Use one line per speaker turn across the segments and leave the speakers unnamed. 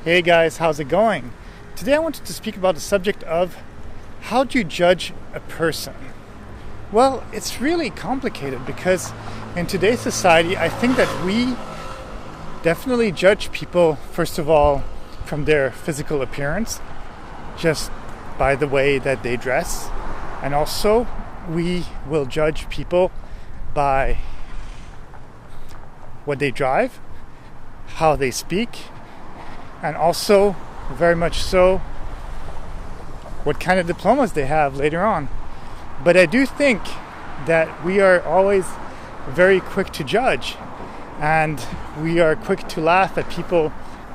Hey guys, how's it going? Today I wanted to speak about the subject of how do you judge a person? Well, it's really complicated because in today's society, I think that we definitely judge people, first of all, from their physical appearance, just by the way that they dress. And also, we will judge people by what they drive, how they speak, and also, very much so, what kind of diplomas they have later on. But I do think that we are always very quick to judge, and we are quick to laugh at people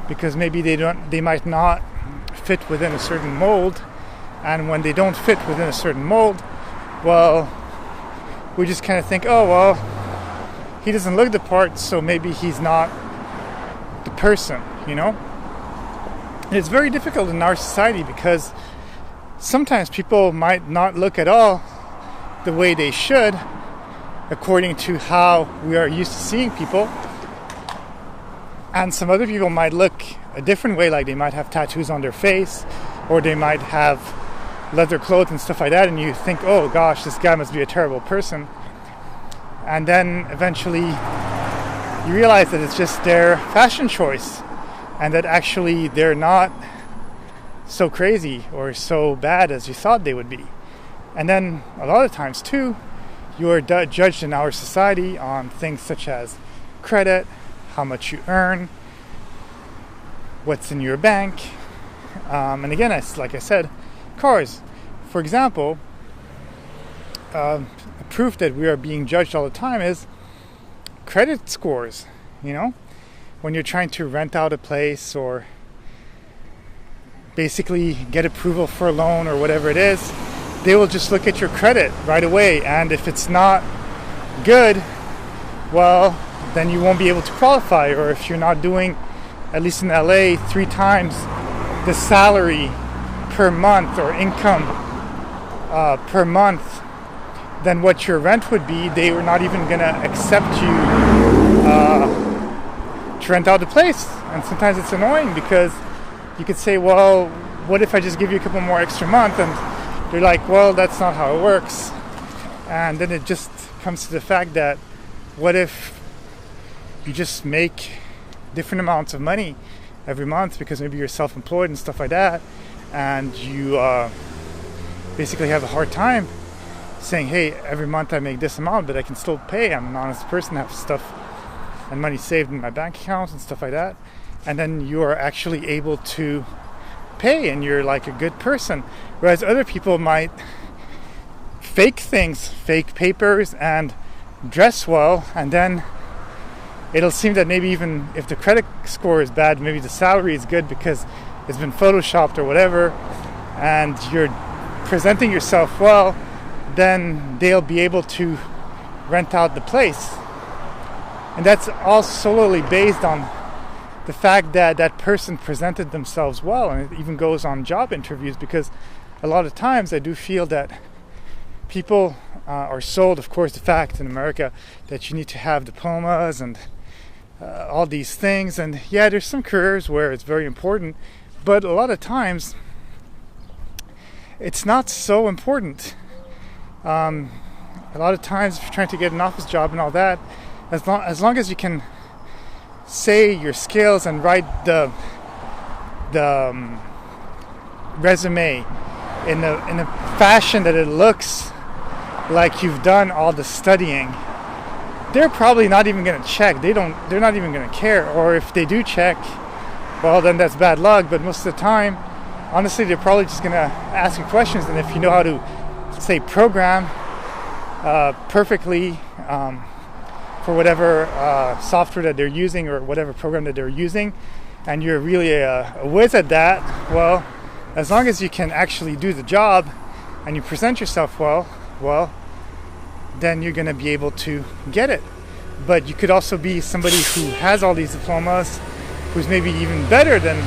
because maybe they might not fit within a certain mold, and when they don't fit within a certain mold, well, we just kind of think, oh well, he doesn't look the part, so maybe he's not the person, you know? And it's very difficult in our society because sometimes people might not look at all the way they should according to how we are used to seeing people. And some other people might look a different way, like they might have tattoos on their face, or they might have leather clothes and stuff like that, and you think, oh gosh, this guy must be a terrible person. And then eventually you realize that it's just their fashion choice, and that actually they're not so crazy or so bad as you thought they would be. And then a lot of times too, you are judged in our society on things such as credit, how much you earn, what's in your bank, and again, like I said, cars. For example, proof that we are being judged all the time is credit scores. You know, when you're trying to rent out a place or basically get approval for a loan or whatever it is, they will just look at your credit right away, and if it's not good, well, then you won't be able to qualify. Or if you're not doing, at least in LA, 3 times the salary per month or income per month than what your rent would be, they were not even going to accept you to rent out the place. And sometimes it's annoying because you could say, well, what if I just give you a couple more extra months? And they're like, well, that's not how it works. And then it just comes to the fact that what if you just make different amounts of money every month because maybe you're self-employed and stuff like that, and you basically have a hard time saying, hey, every month I make this amount, but I can still pay. I'm an honest person, I have stuff and money saved in my bank account and stuff like that. And then you are actually able to pay, and you're like a good person. Whereas other people might fake things, fake papers, and dress well, and then it'll seem that maybe even if the credit score is bad, maybe the salary is good because it's been photoshopped or whatever, and you're presenting yourself well, then they'll be able to rent out the place. And that's all solely based on the fact that that person presented themselves well. And it even goes on job interviews, because a lot of times I do feel that people are sold, of course, the fact in America that you need to have diplomas and all these things. And yeah, there's some careers where it's very important, but a lot of times it's not so important. A lot of times if you're trying to get an office job and all that, as long as you can say your skills and write the resume in a fashion that it looks like you've done all the studying, they're probably not even going to check. They're not even going to care. Or if they do check, well, then that's bad luck. But most of the time, honestly, they're probably just going to ask you questions. And if you know how to, say, program perfectly for whatever software that they're using or whatever program that they're using, and you're really a whiz at that, well, as long as you can actually do the job and you present yourself well, then you're going to be able to get it. But you could also be somebody who has all these diplomas, who's maybe even better than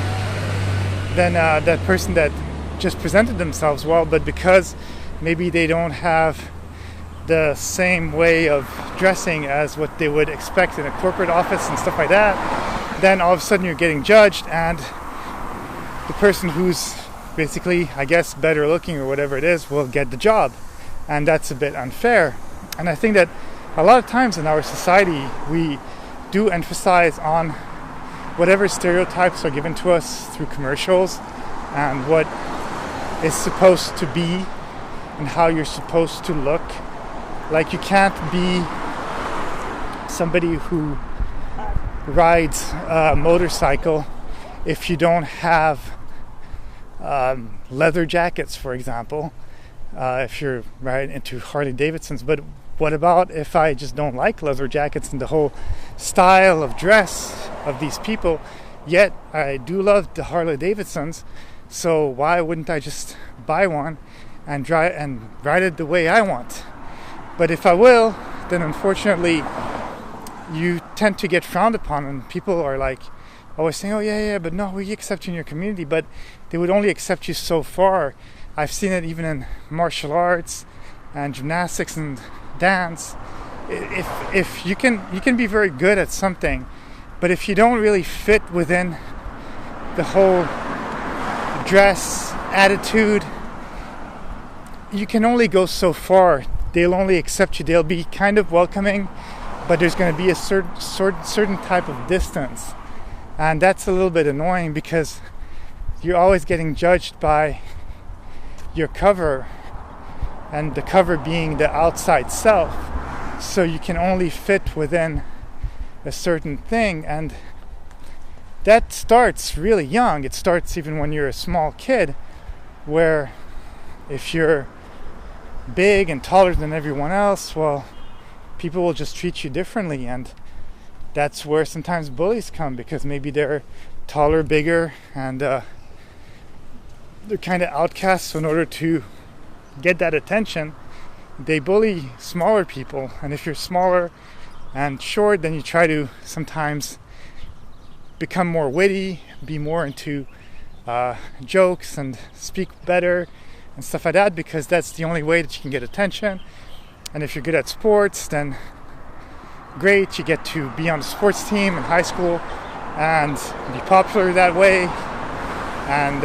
that person that just presented themselves well, but because maybe they don't have the same way of dressing as what they would expect in a corporate office and stuff like that, then all of a sudden you're getting judged, and the person who's basically, I guess, better looking or whatever it is will get the job. And that's a bit unfair. And I think that a lot of times in our society, we do emphasize on whatever stereotypes are given to us through commercials and what is supposed to be and how you're supposed to look. Like, you can't be somebody who rides a motorcycle if you don't have leather jackets, for example, if you're right into Harley Davidsons. But what about if I just don't like leather jackets and the whole style of dress of these people, yet I do love the Harley Davidsons, so why wouldn't I just buy one and ride it the way I want? But if I will, then unfortunately you tend to get frowned upon, and people are like always saying, oh yeah, but no, we accept you in your community, but they would only accept you so far. I've seen it even in martial arts and gymnastics and dance. If you can be very good at something, but if you don't really fit within the whole dress attitude, you can only go so far. They'll only accept you. They'll be kind of welcoming, but there's going to be a certain type of distance, and that's a little bit annoying because you're always getting judged by your cover, and the cover being the outside self. So you can only fit within a certain thing, and that starts really young. It starts even when you're a small kid, where if you're big and taller than everyone else, well, people will just treat you differently, and that's where sometimes bullies come, because maybe they're taller, bigger, and they're kind of outcasts. So in order to get that attention, they bully smaller people. And if you're smaller and short, then you try to sometimes become more witty, be more into jokes and speak better and stuff like that, because that's the only way that you can get attention. And if you're good at sports, then great, you get to be on the sports team in high school and be popular that way. And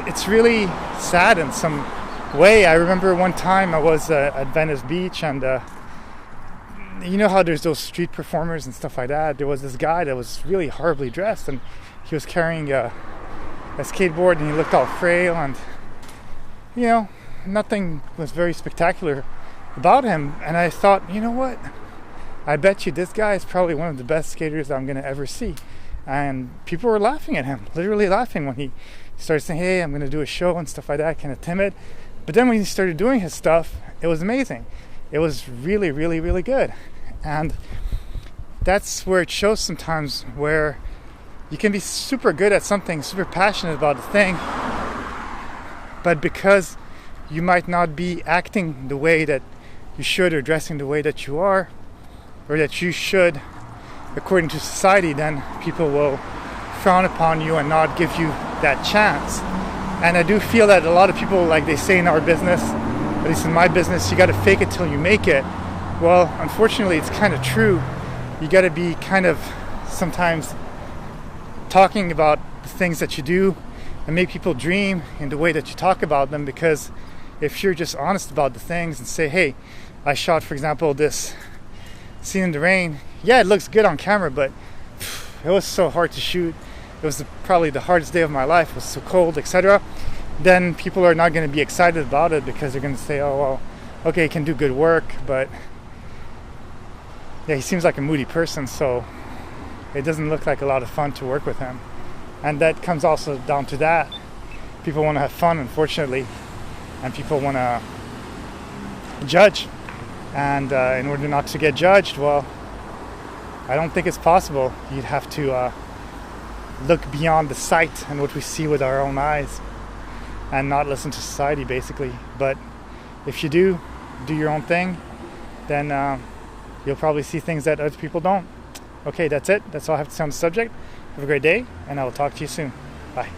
it's really sad in some way. I remember one time I was at Venice Beach, and you know how there's those street performers and stuff like that. There was this guy that was really horribly dressed, and he was carrying a skateboard, and he looked all frail, and nothing was very spectacular about him. And I thought, you know what, I bet you this guy is probably one of the best skaters I'm going to ever see. And people were laughing at him, literally laughing, when he started saying, hey, I'm going to do a show and stuff like that, kind of timid. But then when he started doing his stuff, it was amazing. It was really, really, really good. And that's where it shows sometimes, where you can be super good at something, super passionate about a thing, but because you might not be acting the way that you should, or dressing the way that you are, or that you should according to society, then people will frown upon you and not give you that chance. And I do feel that a lot of people, like they say in our business, at least in my business, you got to fake it till you make it. Well, unfortunately, it's kind of true. You got to be kind of sometimes talking about the things that you do and make people dream in the way that you talk about them, because if you're just honest about the things and say, hey, I shot, for example, this scene in the rain. Yeah, it looks good on camera, but it was so hard to shoot. It was probably the hardest day of my life. It was so cold, etc. Then people are not going to be excited about it, because they're going to say, oh, well, okay, he can do good work, but yeah, he seems like a moody person, so it doesn't look like a lot of fun to work with him. And that comes also down to that. People want to have fun, unfortunately, and people want to judge. And in order not to get judged, well, I don't think it's possible. You'd have to look beyond the sight and what we see with our own eyes, and not listen to society, basically. But if you do your own thing, then you'll probably see things that other people don't. Okay, that's it. That's all I have to say on the subject. Have a great day, and I will talk to you soon. Bye.